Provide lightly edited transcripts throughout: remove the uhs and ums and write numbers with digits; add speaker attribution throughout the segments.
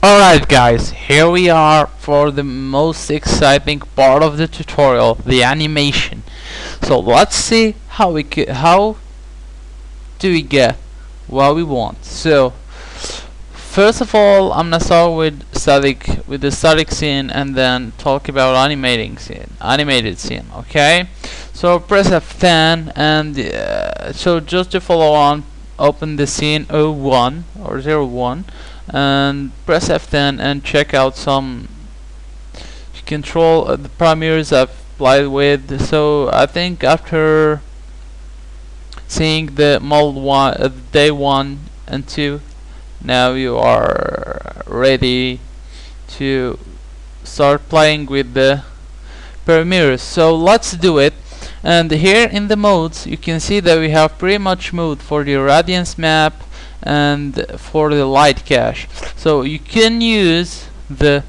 Speaker 1: Alright guys, here we are for the most exciting part of the tutorial, the animation. So let's see how do we get what we want. So first of all, I'm gonna start with the static scene and then talk about animated scene, okay? So press F10 and so just to follow on, open the scene 01 or 01 and press F10 and check out some control the parameters I've played with. So I think after seeing the mold day 1 and 2, now you are ready to start playing with the parameters. So let's do it. And here in the modes you can see that we have pretty much mode for the radiance map and for the light cache. So you can use the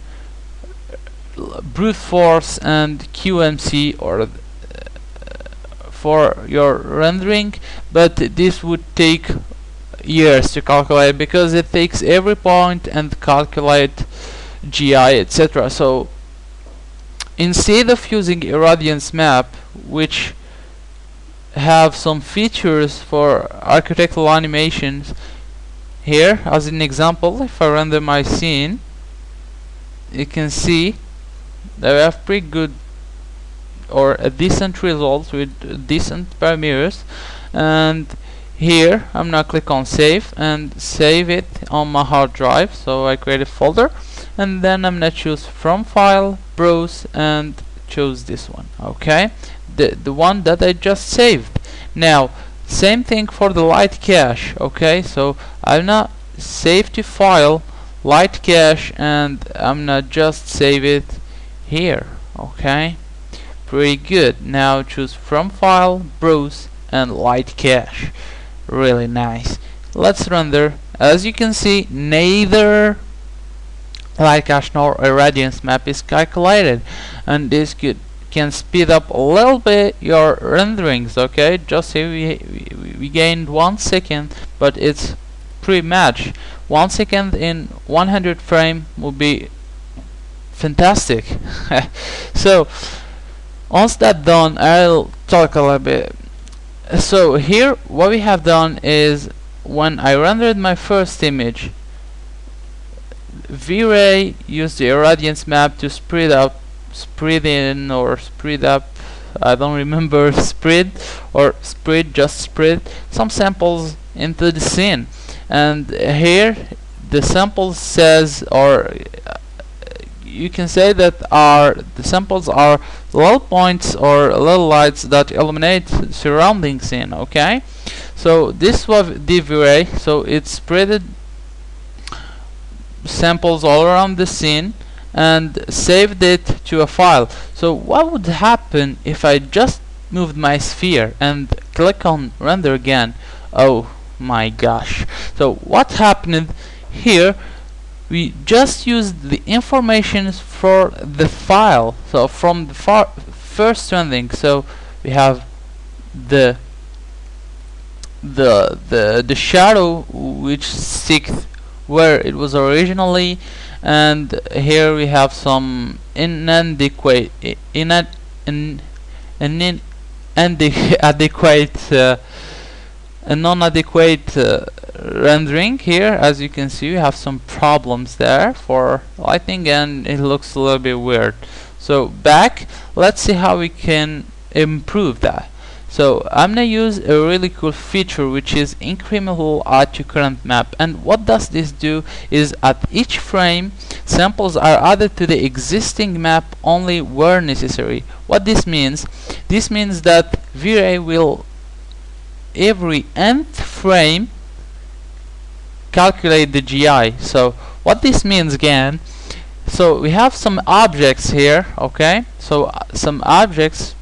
Speaker 1: brute force and QMC or for your rendering, but this would take years to calculate because it takes every point and calculate GI, etc. So instead of using a radiance map, which have some features for architectural animations, here as an example, if I render my scene, you can see that we have pretty good or a decent results with decent parameters. And here I'm gonna click on save and save it on my hard drive. So I create a folder and then I'm gonna choose from file, browse, and choose this one, okay, the one that I just saved. Now same thing for the light cache, okay, so I'm gonna save to file light cache and I'm gonna just save it here, okay, pretty good. Now choose from file, browse, and light cache, really nice. Let's render. As you can see, neither light cache nor a radiance map is calculated, and this can speed up a little bit your renderings, okay. Just say we gained 1 second, but it's pretty much 1 second in 100 frame would be fantastic. So once that's done, I'll talk a little bit. So here what we have done is, when I rendered my first image, V-Ray used the radiance map to spread up, I don't remember, just spread some samples into the scene. And here the samples says, or you can say that the samples are little points or little lights that illuminate surrounding scene, okay. So this was the V-Ray, so it spreaded samples all around the scene and saved it to a file. So what would happen if I just moved my sphere and click on render again? Oh my gosh. So what happened here, we just used the information for the file, so from the first rendering. So we have the shadow which sticks where it was originally, and here we have some inadequate non-adequate rendering. Here, as you can see, we have some problems there for lighting and it looks a little bit weird. So back, let's see how we can improve that. So I'm gonna use a really cool feature which is incremental add to current map, and what does this do is at each frame samples are added to the existing map only where necessary. What this means that V-Ray will every nth frame calculate the GI. So what this means again, so we have some objects here, okay, so some objects,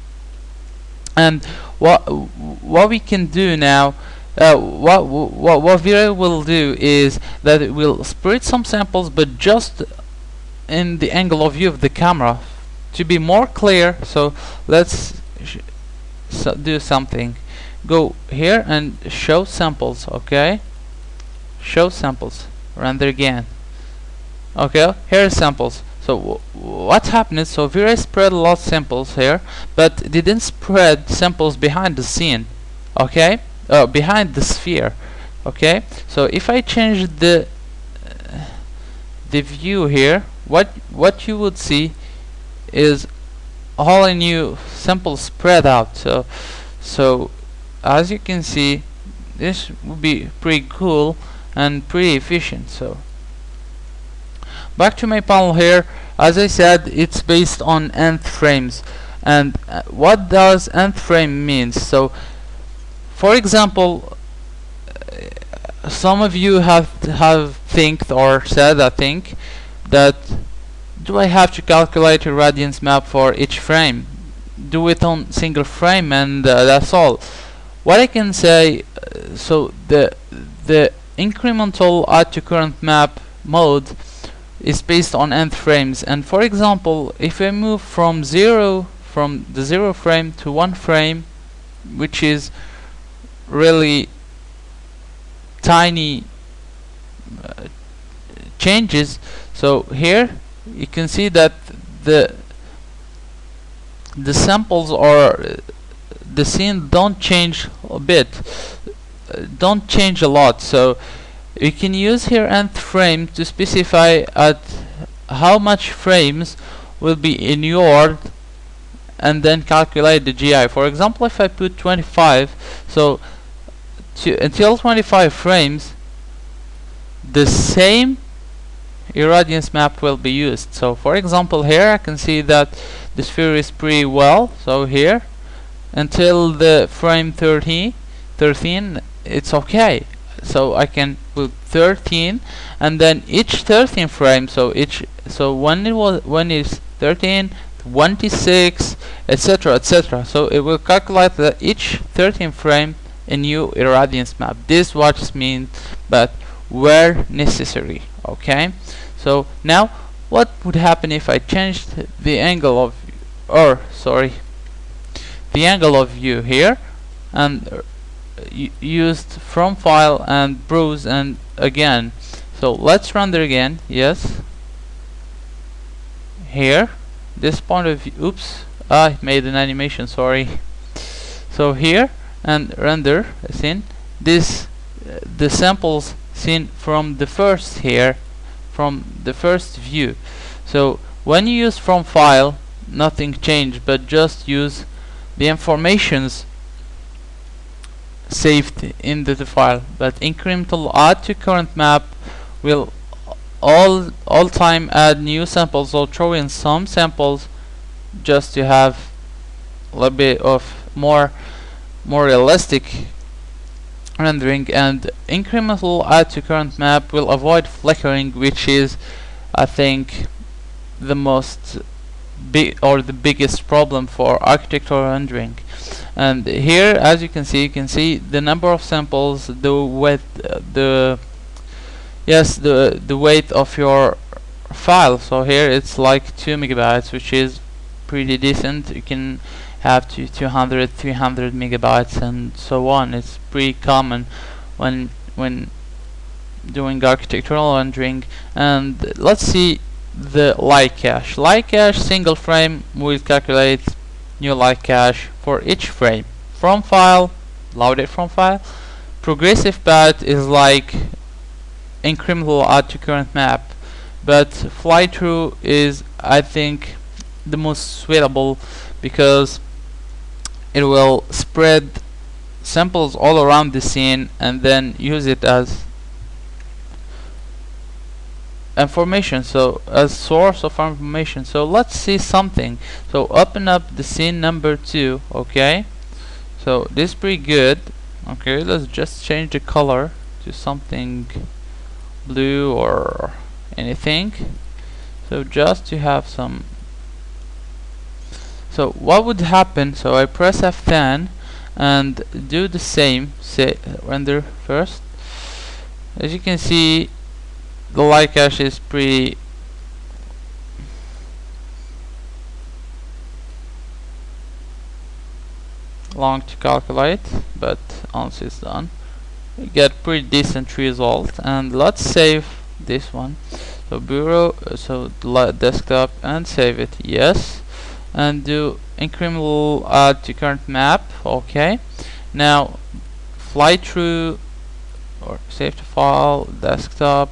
Speaker 1: and what we can do now, what V-Ray will do is that it will spread some samples, but just in the angle of view of the camera to be more clear. So let's do something. Go here and show samples, okay, show samples, render again. Okay, here are samples. So what happened is, so Vray spread a lot of samples here, but didn't spread samples behind the scene. Okay, behind the sphere. Okay, so if I change the view here, what you would see is all a new samples spread out. So as you can see, this would be pretty cool and pretty efficient. So back to my panel here. As I said, it's based on nth frames. And what does nth frame means? So for example, some of you have think or said, I think, that do I have to calculate a radiance map for each frame? Do it on single frame and that's all. What I can say, so the incremental add to current map mode is based on nth frames. And for example, if I move from the 0 frame to 1 frame, which is really tiny changes, so here you can see that the samples or the scene don't change a bit, don't change a lot. So you can use here nth frame to specify at how much frames will be inured and then calculate the GI. For example, if I put 25, so until 25 frames, the same irradiance map will be used. So for example, here I can see that the sphere is pretty well. So here until the frame 13 it's okay. So I can put 13, and then each 13 frame, so when it's 13, 26, etc, etc, so it will calculate that each 13 frame a new irradiance map. This what means, but where necessary. Okay, so now what would happen if I changed the angle of, the angle of view here, and used from file and browse and again. So let's render again. Yes, here this point of view, oops, I made an animation, sorry. So here and render scene, this the samples seen from the first here, from the first view. So when you use from file, nothing changed, but just use the informations saved in the file. But incremental add to current map will all time add new samples or throw in some samples just to have a little bit of more realistic rendering. And incremental add to current map will avoid flickering, which is, I think, the most the biggest problem for architectural rendering. And here, as you can see the number of samples, the weight, the weight of your file. So here it's like 2 megabytes, which is pretty decent. You can have to 200, 300 megabytes and so on. It's pretty common when doing architectural rendering. And let's see the light cache. Light cache single frame will calculate new light cache for each frame. From file, load it from file. Progressive path is like incremental add to current map, but fly through is, I think, the most suitable, because it will spread samples all around the scene and then use it as information, so as source of information. So let's see something. So open up the scene number 2. Okay, so this is pretty good. Okay, let's just change the color to something blue or anything, so just to have some. So what would happen, so I press F10 and do the same, say render first. As you can see, the light cache is pretty long to calculate, but once it's done, we get pretty decent result. And let's save this one. So bureau, desktop, and save it, yes, and do incremental add to current map. Okay, now fly through or save to file, desktop,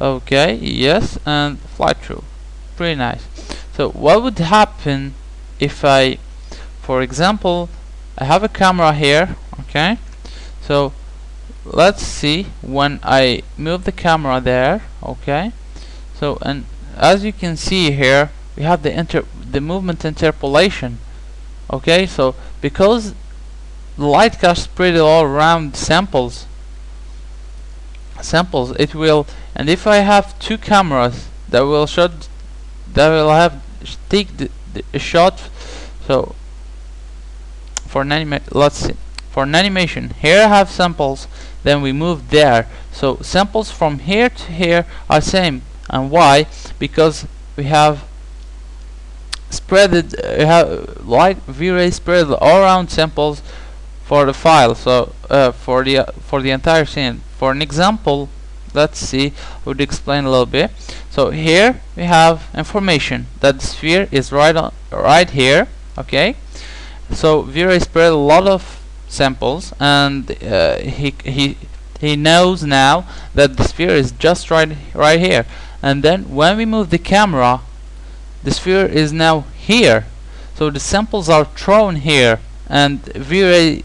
Speaker 1: okay, yes, and fly through. Pretty nice. So what would happen if I, for example, I have a camera here, okay, so let's see when I move the camera there, okay, so, and as you can see here we have the movement interpolation, okay, so because the light cast spread all around samples, it will, and if I have two cameras that will take a shot, so for an let's see, for an animation, here I have samples, then we move there, so samples from here to here are same. And why? Because we have light V-ray spread all around samples for the file, so for the entire scene. For an example, let's see, I would explain a little bit. So here we have information that the sphere is right here, okay, so V-ray spread a lot of samples, and he knows now that the sphere is just right here. And then when we move the camera, the sphere is now here, so the samples are thrown here, and V-ray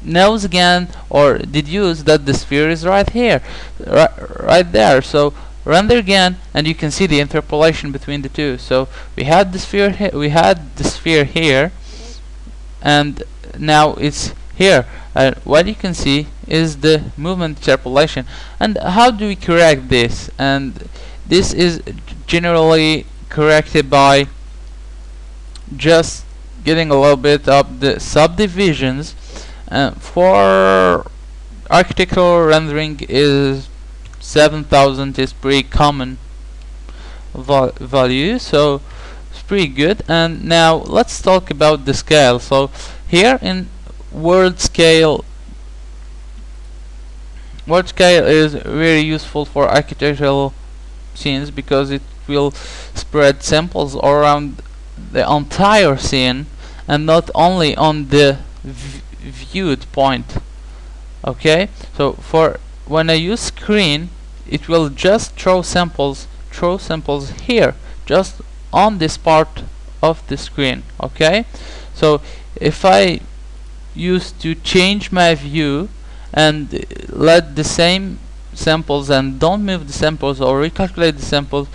Speaker 1: knows again, or deduce, that the sphere is right here, right there. So render again, and you can see the interpolation between the two. So we had the sphere here, and now it's here. What you can see is the movement interpolation. And how do we correct this? And this is generally corrected by just getting a little bit of the subdivisions. For architectural rendering, is 7000 is pretty common value, so it's pretty good. And now let's talk about the scale. So here in world scale is very useful for architectural scenes, because it will spread samples around the entire scene and not only on the viewed point, okay. So for when I use screen, it will just throw samples here, just on this part of the screen, okay. So if I use to change my view and let the same samples and don't move the samples or recalculate the samples,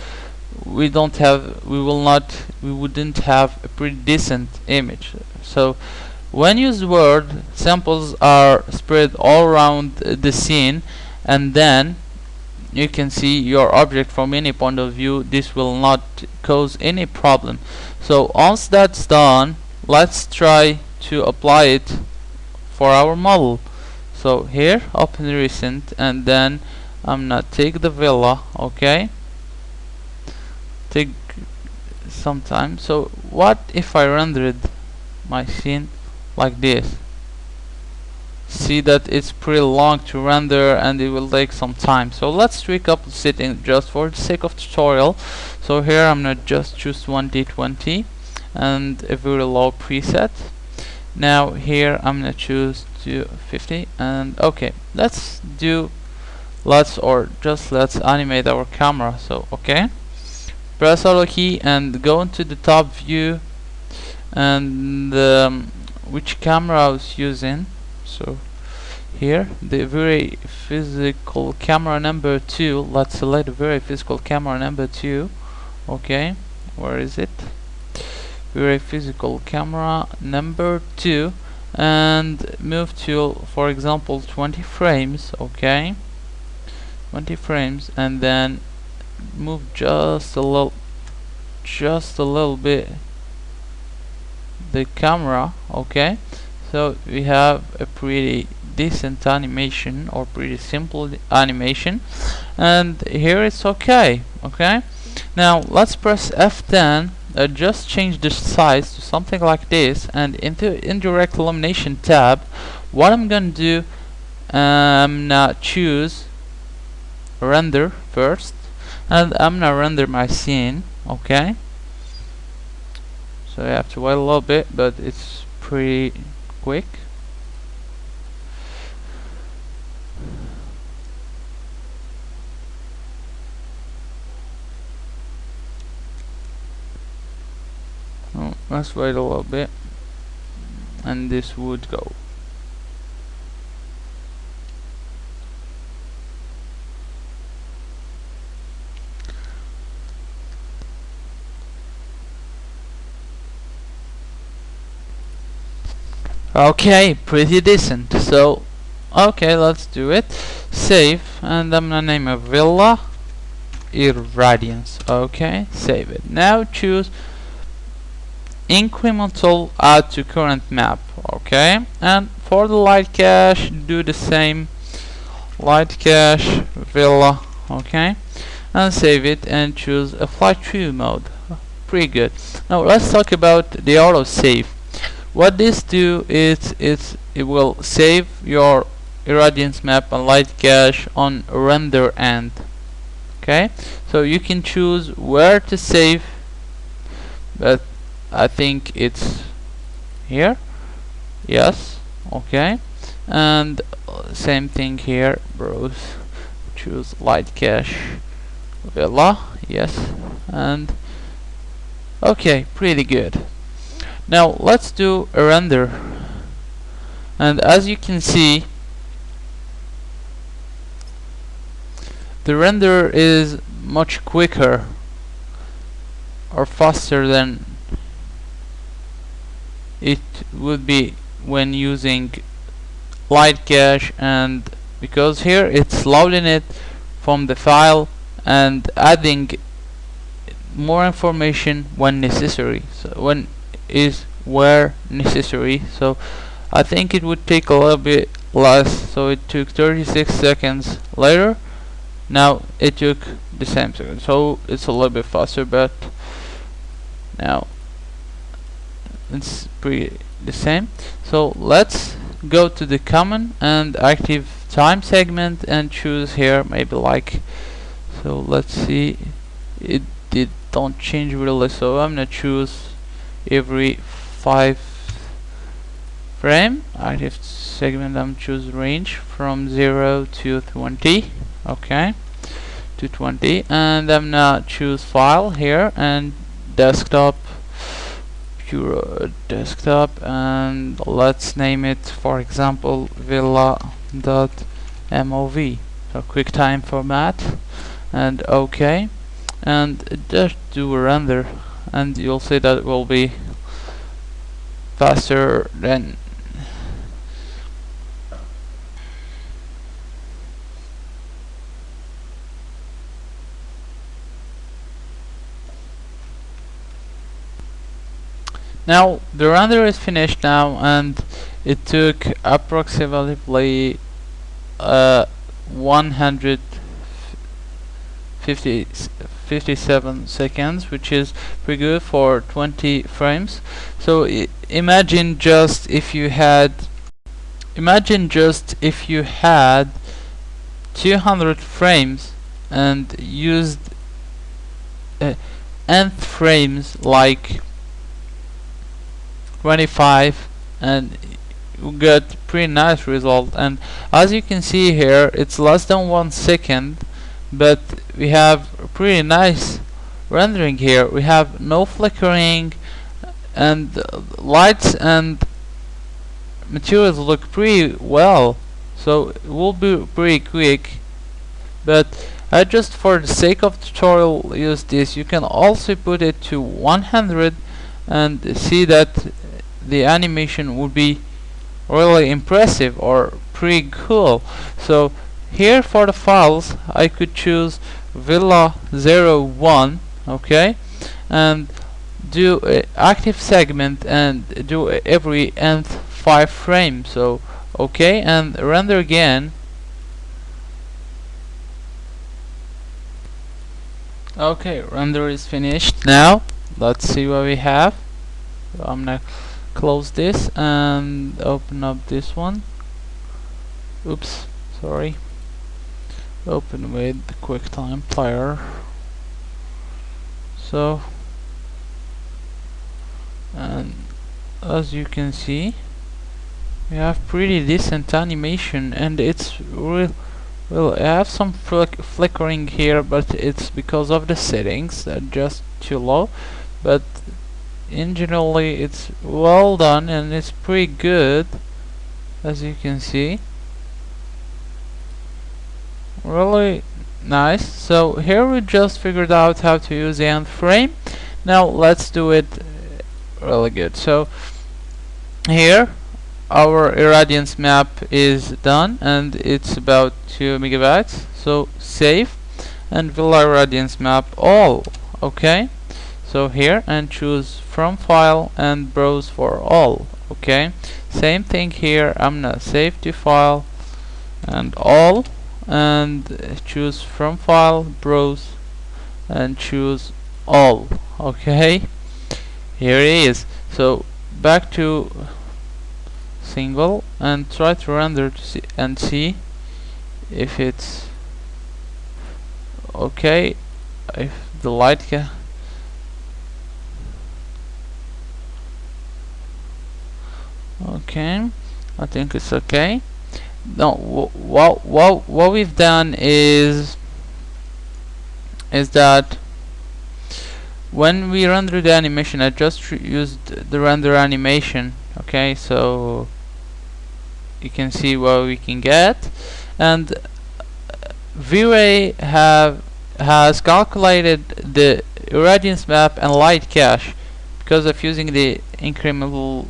Speaker 1: we wouldn't have a pretty decent image. So when used word, samples are spread all around the scene, and then you can see your object from any point of view. This will not cause any problem. So once that's done, let's try to apply it for our model. So here, open recent, and then I'm gonna take the villa, okay, take some time. So what if I rendered my scene like this? See that it's pretty long to render and it will take some time. So let's tweak up the setting just for the sake of tutorial. So here I'm gonna just choose 1D20 and a very low preset. Now here I'm gonna choose 250, and okay, let's animate our camera. So okay, press auto key and go into the top view, and which camera I was using. So here, the very physical camera number 2. Let's select the very physical camera number 2. Okay, where is it? Very physical camera number 2, and move to, for example, 20 frames. Okay, 20 frames, and then move just a little bit the camera. Okay, so we have a pretty decent animation, or pretty simple animation, and here it's okay. Okay, now let's press F10, just change the size to something like this, and into indirect illumination tab, what I'm gonna do, I'm gonna choose render first, and I'm gonna render my scene. Okay, so you have to wait a little bit, but it's pretty quick. Oh, let's wait a little bit, and this would go. Okay, pretty decent. So, okay, let's do it. Save, and I'm gonna name it Villa Irradiance. Okay, save it. Now choose incremental add to current map. Okay, and for the light cache, do the same. Light cache Villa. Okay, and save it and choose a fly through mode. Pretty good. Now let's talk about the auto save. What this do is it will save your irradiance map and light cache on render end. Okay, so you can choose where to save, but I think it's here. Yes. Okay, and same thing here. Browse, choose light cache Villa. Yes, and okay, pretty good. Now let's do a render, and as you can see, the render is much quicker or faster than it would be when using light cache, and because here it's loading it from the file and adding more information when necessary, so where necessary. So I think it would take a little bit less, so it took 36 seconds later. Now it took the same second, so it's a little bit faster, but now it's pretty the same. So let's go to the common and active time segment and choose here maybe like, so let's see, it don't change really, so I'm gonna choose every 5 frame. Active segment, I'm choose range from 0 to 20. Okay, to 20, and I'm gonna choose file here and desktop, pure desktop, and let's name it, for example, villa.mov, so QuickTime format, and okay, and just do a render, and you'll see that it will be faster than now. The render is finished now, and it took approximately 157 seconds, which is pretty good for 20 frames. So imagine just if you had 200 frames and used nth frames like 25, and you get pretty nice result. And as you can see here, it's less than 1 second, but we have pretty nice rendering here. We have no flickering, and lights and materials look pretty well, so it will be pretty quick. But I just, for the sake of tutorial, use this. You can also put it to 100 and see that the animation would be really impressive or pretty cool. So here for the files, I could choose Villa01, okay, and do a active segment and do every nth 5 frames. So okay, and render again. Okay, render is finished. Now let's see what we have. So I'm gonna close this and open up this one. Oops, sorry. Open with the QuickTime Player. So, and as you can see, we have pretty decent animation, and it's real. Well, I have some flickering here, but it's because of the settings that are just too low. But in generally, it's well done and it's pretty good, as you can see. Really nice. So here we just figured out how to use the end frame. Now let's do it really good. So here our irradiance map is done, and it's about 2 megabytes. So save and Villa irradiance map all. Okay, so here and choose from file and browse for all. Okay, same thing here. I'm gonna save to file and all, and choose from file, browse, and choose all. Okay, here it is. So back to single and try to render to see if it's okay, if the light okay, I think it's okay. No, what we've done is that when we render the animation, I just used the render animation. Okay, so you can see what we can get, and V-Ray has calculated the irradiance map and light cache because of using the incremental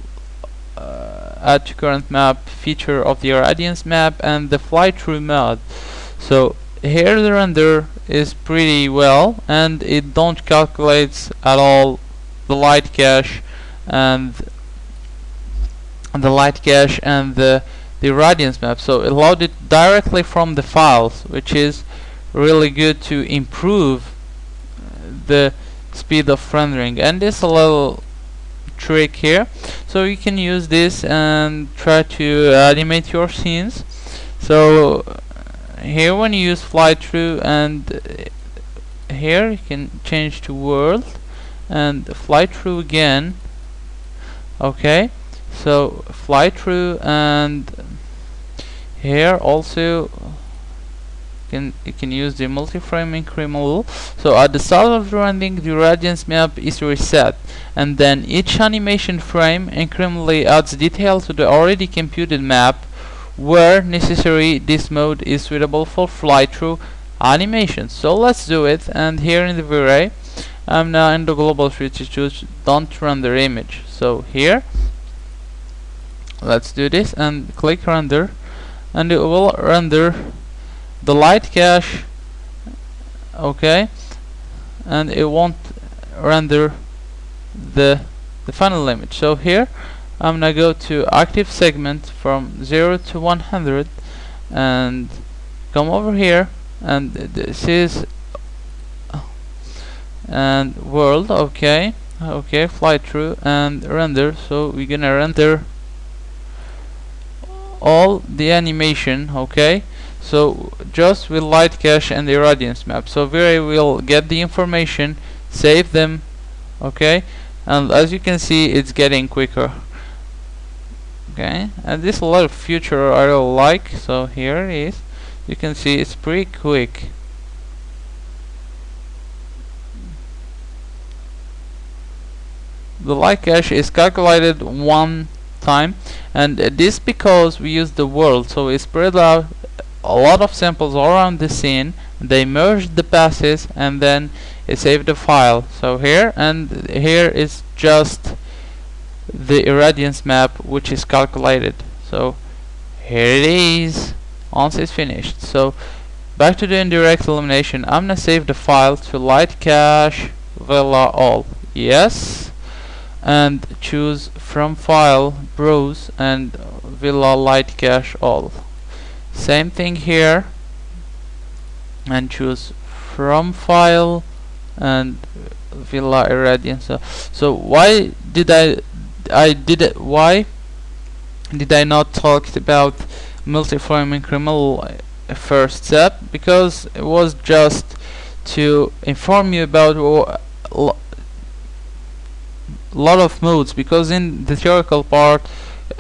Speaker 1: add to current map feature of the irradiance map and the fly-through mode. So here the render is pretty well, and it don't calculate at all the light cache and the irradiance map. So it loaded directly from the files, which is really good to improve the speed of rendering. And there's a little trick here, so you can use this and try to animate your scenes. So here when you use fly through, and here you can change to world and fly through again. Okay, so fly through, and here also you can use the multi-frame incremental. So at the start of the rendering, the irradiance map is reset, and then each animation frame incrementally adds detail to the already computed map. Where necessary, this mode is suitable for fly-through animations. So let's do it, and here in the V-Ray, I'm now in the global tree to choose don't render image. So here, let's do this and click render, and it will render the light cache. Okay, and it won't render the final image. So here I'm gonna go to active segment from 0 to 100 and come over here, and this is and world. Okay, fly through and render. So we're gonna render all the animation. Okay, so just with light cache and the irradiance map. So V-Ray will get the information, save them. Okay, and as you can see, it's getting quicker. Okay, and this is a lot of feature I really like. So here it is. You can see it's pretty quick. The light cache is calculated one time, and this because we use the world, so we spread out a lot of samples all around the scene. They merged the passes, and then it saved the file. So here and here is just the irradiance map, which is calculated. So here it is once it's finished. So back to the indirect illumination. I'm gonna save the file to light cache Villa all. Yes, and choose from file, browse, and Villa light cache all. Same thing here, and choose from file and Villa irradiance. So why did why did I not talk about multi-frame incremental first step? Because it was just to inform you about lot of modes, because in the theoretical part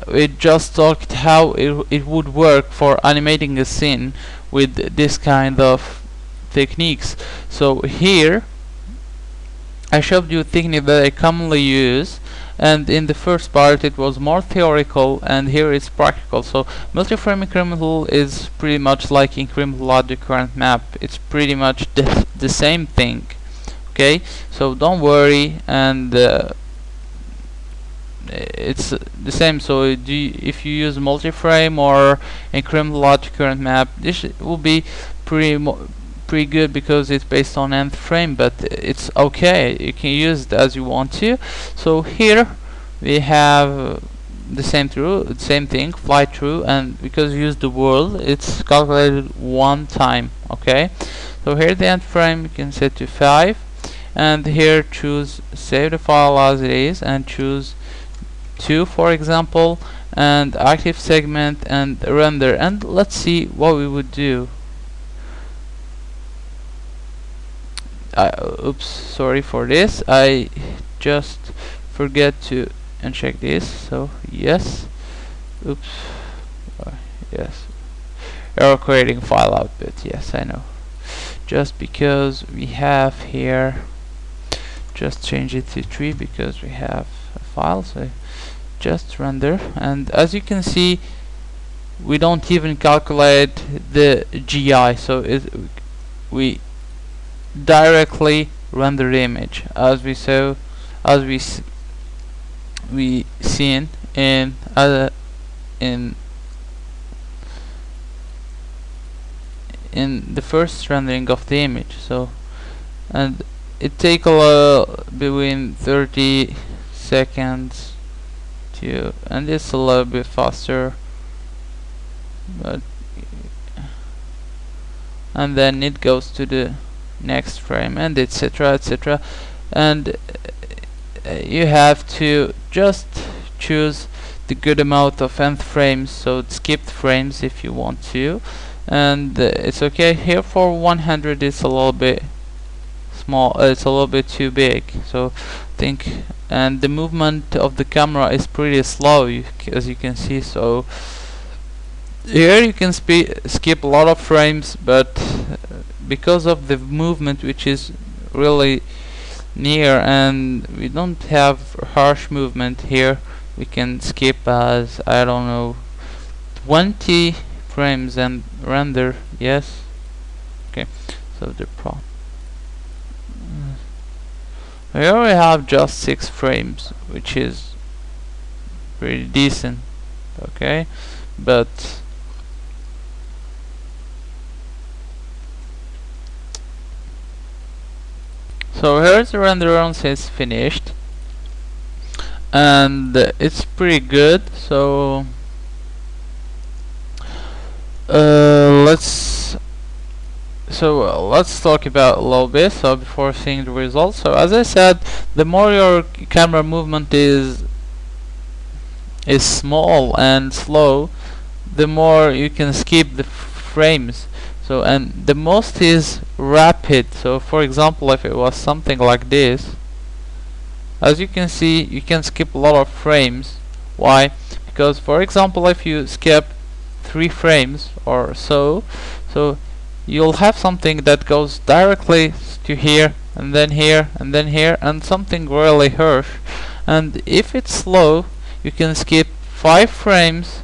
Speaker 1: we just talked how it would work for animating a scene with this kind of techniques. So here I showed you a technique that I commonly use, and in the first part it was more theoretical, and here it's practical. So multi-frame incremental is pretty much like incremental logic current map. It's pretty much the same thing. Okay, so don't worry, and it's the same. So if you use multi-frame or incremental logic current map, this will be pretty good because it's based on nth frame, but it's okay, you can use it as you want to. So here we have the same thing, fly through, and because you use the world, it's calculated one time. Okay, so here the nth frame you can set to 5, and here choose save the file as it is, and choose 2 for example, and active segment, and render, and let's see what we would do. Oops, sorry for this, I just forget to uncheck this. So yes, oops, yes, error creating file output. Yes, I know, just because we have here, just change it to 3 because we have a file. So just render, and as you can see, we don't even calculate the GI, so we directly render the image as we saw, as we seen in the first rendering of the image. So, and it take between 30 seconds to, and it's a little bit faster, but and then it goes to the next frame, and etc, etc, and you have to just choose the good amount of nth frames, so skipped frames if you want to, and it's okay. Here for 100 it's a little bit small, it's a little bit too big, so think, and the movement of the camera is pretty slow, as you can see. So here you can skip a lot of frames, but because of the movement, which is really near, and we don't have harsh movement here, we can skip as, I don't know, 20 frames and render. Yes, okay, so the pro here we have just 6 frames, which is pretty decent. Okay, but so here's the render once it's finished, and it's pretty good. So let's talk about a little bit, so before seeing the results. So as I said, the more your camera movement is small and slow, the more you can skip the frames. So, and the most is rapid. So for example, if it was something like this, as you can see, you can skip a lot of frames. Why? Because for example, if you skip 3 frames or so, you'll have something that goes directly to here, and then here, and then here, and something really harsh. And if it's slow, you can skip 5 frames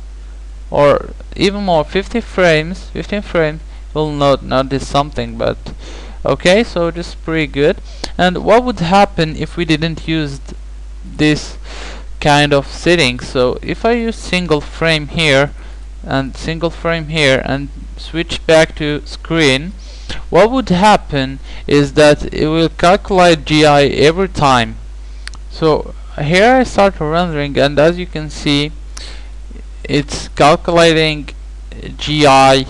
Speaker 1: or even more, 15 frames. Will not notice something, but okay, so this is pretty good. And what would happen if we didn't use this kind of settings? So if I use single frame here and single frame here and switch back to screen, what would happen is that it will calculate GI every time. So here I start rendering, and as you can see, it's calculating GI,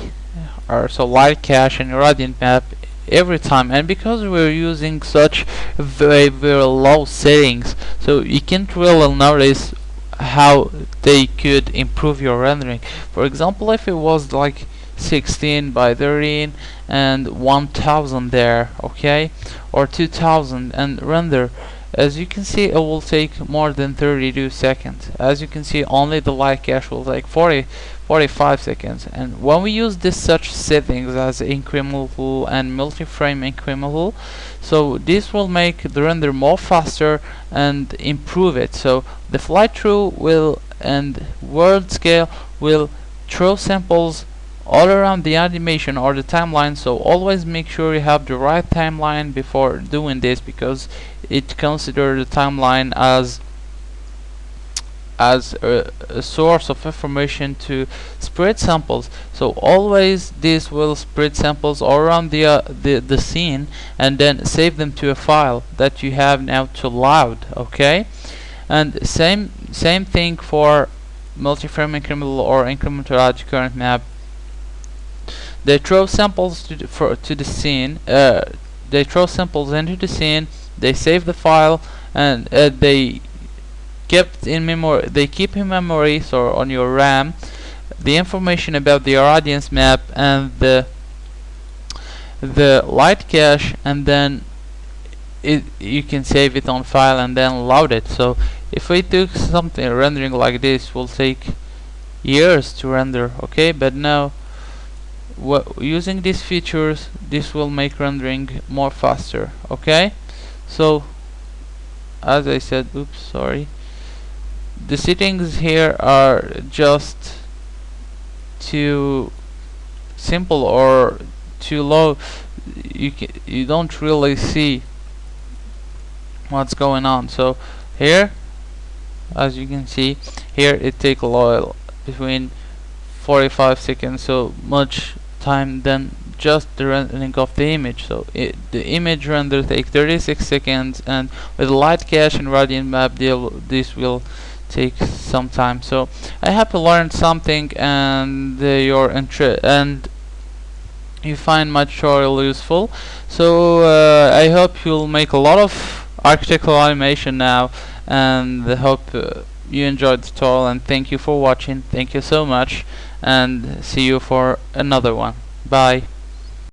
Speaker 1: or so light cache and radiant map every time. And because we're using such very low settings, so you can't really notice how they could improve your rendering. For example, if it was like 16 by 13 and 1000 there, okay, or 2000, and render. As you can see, it will take more than 32 seconds. As you can see, only the light cache will take 45 seconds. And when we use this such settings as incremental and multi-frame incremental, so this will make the render more faster and improve it. So the flight through will and world scale will throw samples all around the animation or the timeline, so always make sure you have the right timeline before doing this, because it considers the timeline as a source of information to spread samples. So always this will spread samples all around the scene and then save them to a file that you have now to load, okay. And same thing for multi-frame incremental or incremental edge current map. They throw samples to the scene. They throw samples into the scene. They save the file, and they kept in memory. They keep in memory, so on your RAM, the information about the audience map and the light cache, and then you can save it on file and then load it. So if we took something rendering like this, will take years to render, okay, but now using these features, this will make rendering more faster, okay. So as I said, oops, sorry, the settings here are just too simple or too low. You don't really see what's going on. So here, as you can see here, it takes a lot between 45 seconds, so much time than just the rendering of the image. So the image render takes 36 seconds, and with light cache and radiant map, this will take some time. So I hope you learned something, and you find my tutorial useful. So I hope you'll make a lot of architectural animation now, and I hope you enjoyed the tutorial, and thank you for watching. Thank you so much, and see you for another one. Bye.